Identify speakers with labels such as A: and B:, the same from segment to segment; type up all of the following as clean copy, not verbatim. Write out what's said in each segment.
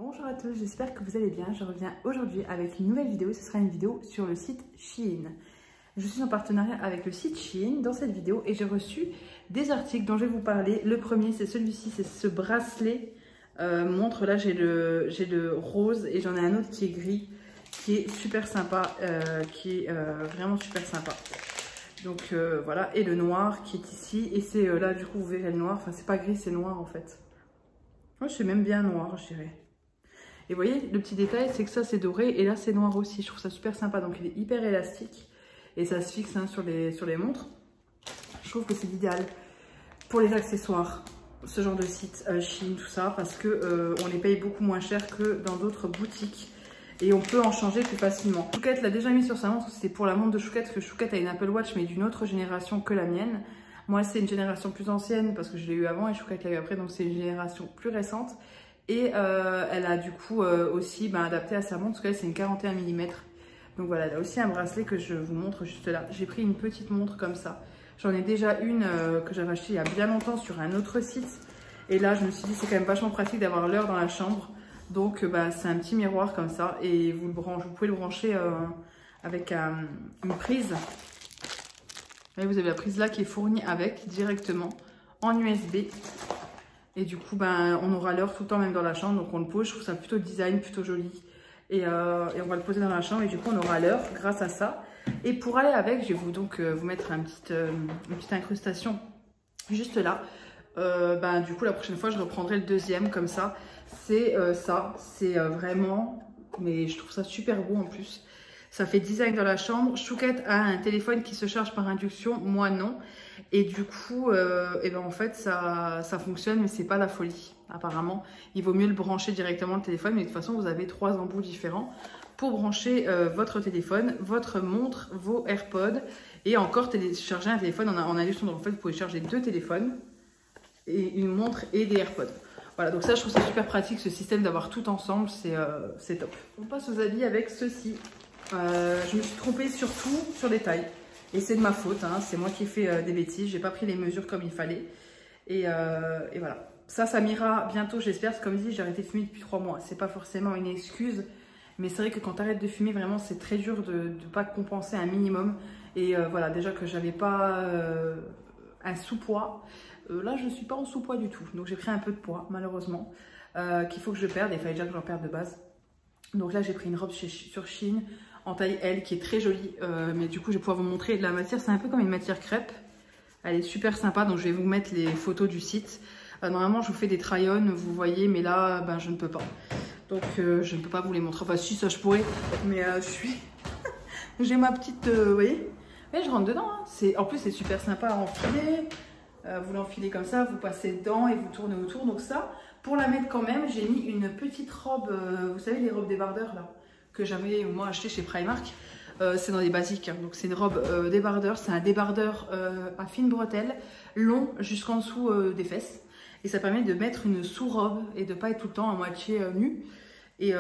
A: Bonjour à tous, j'espère que vous allez bien. Je reviens aujourd'hui avec une nouvelle vidéo. Ce sera une vidéo sur le site Shein. Je suis en partenariat avec le site Shein dans cette vidéo et j'ai reçu des articles dont je vais vous parler. Le premier, c'est celui-ci, c'est ce bracelet montre. Là, j'ai le rose et j'en ai un autre qui est gris, qui est super sympa, vraiment super sympa. Donc voilà, et le noir qui est ici. Et c'est là, du coup, vous verrez le noir. Enfin, c'est pas gris, c'est noir en fait. Moi, c'est même bien noir, je dirais. Et vous voyez, le petit détail, c'est que ça, c'est doré et là, c'est noir aussi. Je trouve ça super sympa. Donc, il est hyper élastique et ça se fixe hein, sur les montres. Je trouve que c'est l'idéal pour les accessoires, ce genre de site, Shein, tout ça, parce que on les paye beaucoup moins cher que dans d'autres boutiques et on peut en changer plus facilement. Chouquette l'a déjà mis sur sa montre. C'était pour la montre de Chouquette, parce que Chouquette a une Apple Watch, mais d'une autre génération que la mienne. Moi, c'est une génération plus ancienne parce que je l'ai eu avant et Chouquette l'a eu après, donc c'est une génération plus récente. Et elle a du coup aussi adapté à sa montre, parce que là c'est une 41 mm. Donc voilà, elle a aussi un bracelet que je vous montre juste là. J'ai pris une petite montre comme ça. J'en ai déjà une que j'avais achetée il y a bien longtemps sur un autre site. Et là je me suis dit c'est quand même vachement pratique d'avoir l'heure dans la chambre. Donc c'est un petit miroir comme ça et vous pouvez le brancher avec une prise. Là, vous avez la prise là qui est fournie avec directement en USB. Et du coup, on aura l'heure tout le temps, même dans la chambre. Donc, on le pose. Je trouve ça plutôt design, plutôt joli. Et on va le poser dans la chambre. Et du coup, on aura l'heure grâce à ça. Et pour aller avec, je vais vous mettre une petite incrustation juste là. Du coup, la prochaine fois, je reprendrai le deuxième comme ça. C'est ça. C'est vraiment... Mais je trouve ça super beau en plus. Ça fait design dans la chambre. Chouquette a un téléphone qui se charge par induction. Moi, non. Et du coup, en fait, ça fonctionne, mais c'est pas la folie, apparemment. Il vaut mieux le brancher directement le téléphone, mais de toute façon, vous avez 3 embouts différents pour brancher votre téléphone, votre montre, vos AirPods, et encore télécharger un téléphone en induction. Donc en fait, vous pouvez charger 2 téléphones, et une montre et des AirPods. Voilà, donc ça, je trouve ça super pratique, ce système d'avoir tout ensemble, c'est top. On passe aux habits avec ceci. Je me suis trompée surtout sur les tailles. Et c'est de ma faute, hein. C'est moi qui ai fait des bêtises. J'ai pas pris les mesures comme il fallait. Et voilà. Ça m'ira bientôt, j'espère. Parce que comme dit, j'ai arrêté de fumer depuis 3 mois. C'est pas forcément une excuse. Mais c'est vrai que quand tu arrêtes de fumer, vraiment, c'est très dur de ne pas compenser un minimum. Et voilà, déjà que j'avais pas un sous-poids. Là, je suis pas en sous-poids du tout. Donc j'ai pris un peu de poids, malheureusement. Qu'il faut que je perde. Il fallait déjà que j'en perde de base. Donc là, j'ai pris une robe sur Shein en taille L qui est très jolie, mais du coup je vais pouvoir vous montrer la matière. C'est un peu comme une matière crêpe, elle est super sympa, donc je vais vous mettre les photos du site. Normalement je vous fais des try-on, vous voyez, mais là je ne peux pas, donc je ne peux pas vous les montrer. Enfin si, ça je pourrais, mais j'ai ma petite, vous voyez, mais je rentre dedans, hein. En plus c'est super sympa à enfiler. Vous l'enfilez comme ça, vous passez dedans et vous tournez autour. Donc ça, pour la mettre quand même, j'ai mis une petite robe, vous savez les robes débardeurs là, que j'avais moi acheté chez Primark. C'est dans des basiques, hein. Donc c'est une robe débardeur, c'est un débardeur à fine bretelle, long jusqu'en dessous des fesses. Et ça permet de mettre une sous-robe et de pas être tout le temps à moitié nue. Et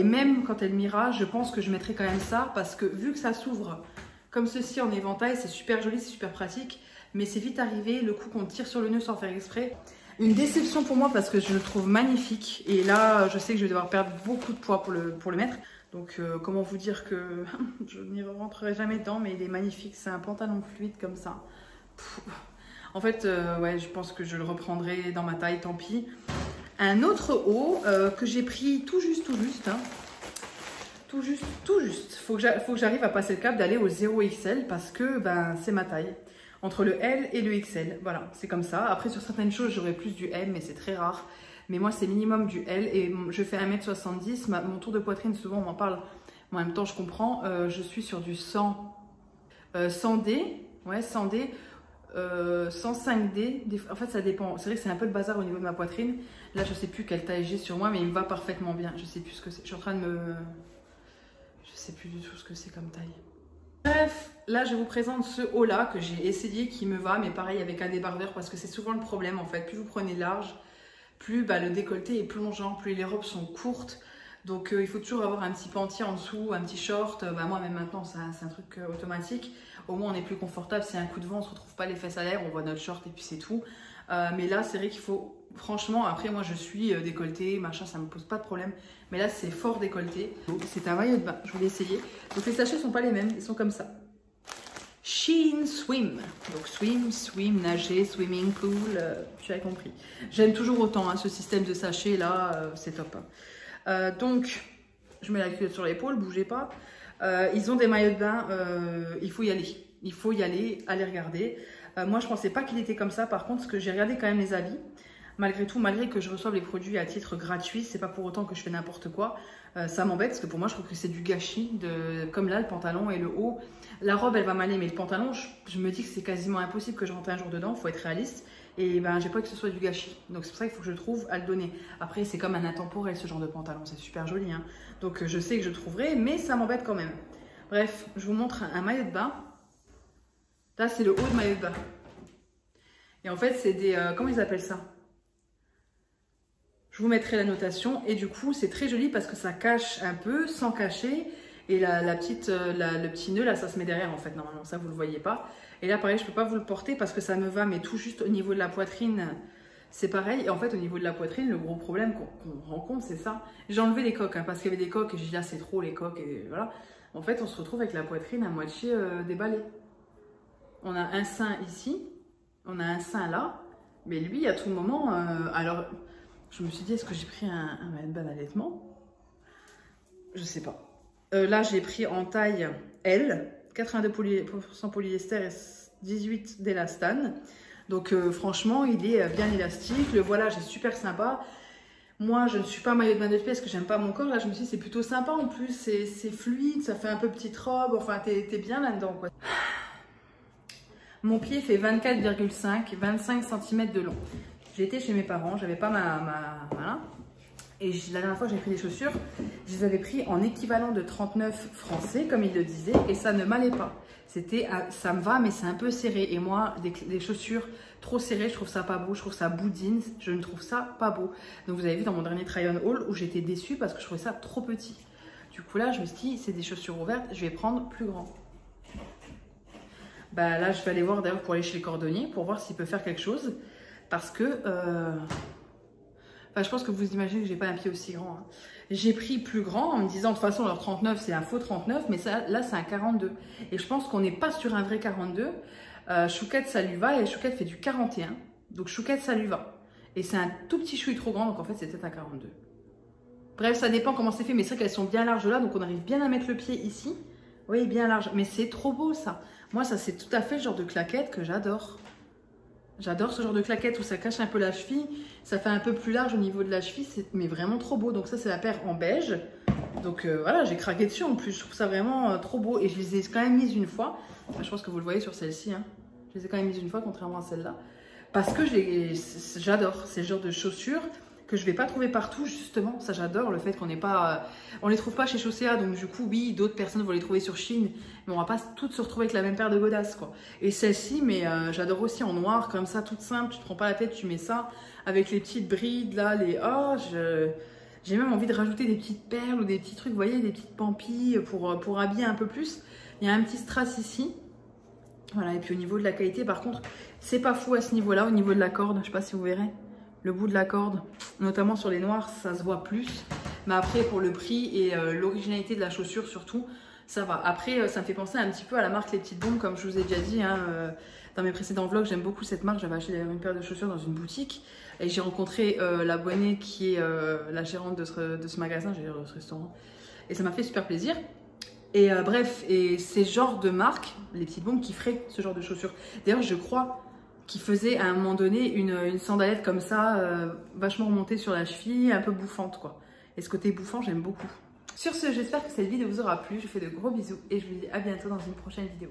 A: même quand elle m'ira, je pense que je mettrai quand même ça, parce que vu que ça s'ouvre comme ceci en éventail, c'est super joli, c'est super pratique. Mais c'est vite arrivé, le coup qu'on tire sur le nœud sans faire exprès. Une déception pour moi parce que je le trouve magnifique. Et là, je sais que je vais devoir perdre beaucoup de poids pour le mettre. Donc, comment vous dire que je n'y rentrerai jamais dedans, mais il est magnifique. C'est un pantalon fluide comme ça. En fait, ouais, je pense que je le reprendrai dans ma taille, tant pis. Un autre haut que j'ai pris tout juste. Hein. Tout juste. Faut que j'arrive à passer le cap d'aller au 0XL parce que c'est ma taille. Entre le L et le XL, voilà, c'est comme ça. Après, sur certaines choses, j'aurais plus du M, mais c'est très rare. Mais moi, c'est minimum du L et je fais 1m70. Mon tour de poitrine, souvent, on m'en parle. Mais en même temps, je comprends. Je suis sur du 100D, ouais, 100D, 105D. En fait, ça dépend. C'est vrai que c'est un peu le bazar au niveau de ma poitrine. Là, je sais plus quelle taille j'ai sur moi, mais il me va parfaitement bien. Je sais plus ce que c'est. Je suis en train de je sais plus du tout ce que c'est comme taille. Bref, là je vous présente ce haut là que j'ai essayé, qui me va, mais pareil avec un débardeur parce que c'est souvent le problème en fait. Plus vous prenez large, plus le décolleté est plongeant, plus les robes sont courtes. Donc il faut toujours avoir un petit panty en dessous, un petit short. Moi même maintenant c'est un truc automatique. Au moins on est plus confortable, s'il y a un coup de vent on se retrouve pas les fesses à l'air, on voit notre short et puis c'est tout. Mais là c'est vrai qu'il faut Franchement, après moi je suis décolletée, machin, ça me pose pas de problème. Mais là c'est fort décolleté. C'est un maillot de bain, je voulais essayer. Donc les sachets sont pas les mêmes, ils sont comme ça. Shein Swim. Donc swim, nager, swimming pool, tu as compris. J'aime toujours autant hein, ce système de sachets là, c'est top. Donc je mets la culotte sur l'épaule, bougez pas. Ils ont des maillots de bain, il faut y aller. Il faut y aller, aller regarder. Moi je pensais pas qu'il était comme ça, par contre, parce que j'ai regardé quand même les avis. Malgré tout, malgré que je reçoive les produits à titre gratuit, c'est pas pour autant que je fais n'importe quoi. Ça m'embête parce que pour moi, je trouve que c'est du gâchis. Comme là, le pantalon et le haut. La robe, elle va m'aller, mais le pantalon, je me dis que c'est quasiment impossible que je rentre un jour dedans. Il faut être réaliste. Et ben, j'ai pas que ce soit du gâchis. Donc, c'est pour ça qu'il faut que je trouve à le donner. Après, c'est comme un intemporel, ce genre de pantalon. C'est super joli. Hein. Donc, je sais que je trouverai, mais ça m'embête quand même. Bref, je vous montre un maillot de bain. Là, c'est le haut de maillot de bain. Et en fait, c'est des... comment ils appellent ça? Je vous mettrai la notation et du coup c'est très joli parce que ça cache un peu sans cacher et le petit nœud là ça se met derrière en fait normalement ça vous le voyez pas et là pareil je peux pas vous le porter parce que ça me va mais tout juste au niveau de la poitrine c'est pareil et en fait au niveau de la poitrine le gros problème qu'on rencontre c'est ça. J'ai enlevé les coques hein, parce qu'il y avait des coques et j'ai dit là c'est trop les coques et voilà. En fait on se retrouve avec la poitrine à moitié déballée. On a un sein ici, on a un sein là mais lui à tout moment alors... Je me suis dit, est-ce que j'ai pris un maillot de bain d'allaitement? Je sais pas. Là, j'ai pris en taille L, 82% polyester et 18 d'élastane. Donc, franchement, il est bien élastique. Le voilage est super sympa. Moi, je ne suis pas maillot de bain de pied parce que j'aime pas mon corps. Là, je me suis dit, c'est plutôt sympa. En plus, c'est fluide, ça fait un peu petite robe. Enfin, t'es bien là-dedans, quoi. Mon pied fait 24,5, 25 cm de long. J'étais chez mes parents, j'avais pas voilà. Et la dernière fois j'ai pris des chaussures, je les avais pris en équivalent de 39 français, comme ils le disaient, et ça ne m'allait pas. Ça me va, mais c'est un peu serré. Et moi, des chaussures trop serrées, je trouve ça pas beau, je trouve ça boudine, je ne trouve ça pas beau. Donc vous avez vu dans mon dernier try-on haul où j'étais déçue parce que je trouvais ça trop petit. Du coup là, je me suis dit, c'est des chaussures ouvertes, je vais prendre plus grand. Bah là, je vais aller voir d'ailleurs pour aller chez le cordonnier, pour voir s'il peut faire quelque chose. Parce que, je pense que vous imaginez que j'ai pas un pied aussi grand. Hein. J'ai pris plus grand en me disant de toute façon leur 39 c'est un faux 39, mais ça, là c'est un 42. Et je pense qu'on n'est pas sur un vrai 42. Chouquette ça lui va et Chouquette fait du 41. Donc Chouquette ça lui va. Et c'est un tout petit chouille trop grand, donc en fait c'est peut-être un 42. Bref, ça dépend comment c'est fait, mais c'est vrai qu'elles sont bien larges là, donc on arrive bien à mettre le pied ici. Oui, bien large, mais c'est trop beau ça. Moi ça c'est tout à fait le genre de claquette que j'adore. J'adore ce genre de claquette où ça cache un peu la cheville. Ça fait un peu plus large au niveau de la cheville, mais vraiment trop beau. Donc ça, c'est la paire en beige. Donc voilà, j'ai craqué dessus en plus. Je trouve ça vraiment trop beau. Et je les ai quand même mises une fois. Enfin, je pense que vous le voyez sur celle-ci. Hein. Je les ai quand même mises une fois, contrairement à celle-là. Parce que j'adore. C'est le genre de chaussures que je ne vais pas trouver partout, justement. Ça, j'adore le fait qu'on n'ait pas... on les trouve pas chez Chaussea. Donc du coup, oui, d'autres personnes vont les trouver sur Shein. Mais on va pas toutes se retrouver avec la même paire de godasses, quoi. Et celle-ci, mais j'adore aussi en noir, comme ça, toute simple. Tu te prends pas la tête, tu mets ça avec les petites brides, là, j'ai même envie de rajouter des petites perles ou des petits trucs, vous voyez, des petites pampilles pour habiller un peu plus. Il y a un petit strass ici. Voilà, et puis au niveau de la qualité, par contre, c'est pas fou à ce niveau-là, au niveau de la corde. Je sais pas si vous verrez le bout de la corde, notamment sur les noirs, ça se voit plus. Mais après, pour le prix et l'originalité de la chaussure surtout, ça va. Après, ça me fait penser un petit peu à la marque Les Petites Bombes, comme je vous ai déjà dit. Hein, dans mes précédents vlogs, j'aime beaucoup cette marque. J'avais acheté une paire de chaussures dans une boutique. Et j'ai rencontré l'abonnée qui est la gérante de ce magasin, j'ai de ce restaurant. Et ça m'a fait super plaisir. Et bref, et c'est ce genre de marque, Les Petites Bombes, qui ferait ce genre de chaussures. D'ailleurs, je crois qu'il faisait à un moment donné une sandalette comme ça, vachement remontée sur la cheville, un peu bouffante, quoi. Et ce côté bouffant, j'aime beaucoup. Sur ce, j'espère que cette vidéo vous aura plu. Je vous fais de gros bisous et je vous dis à bientôt dans une prochaine vidéo.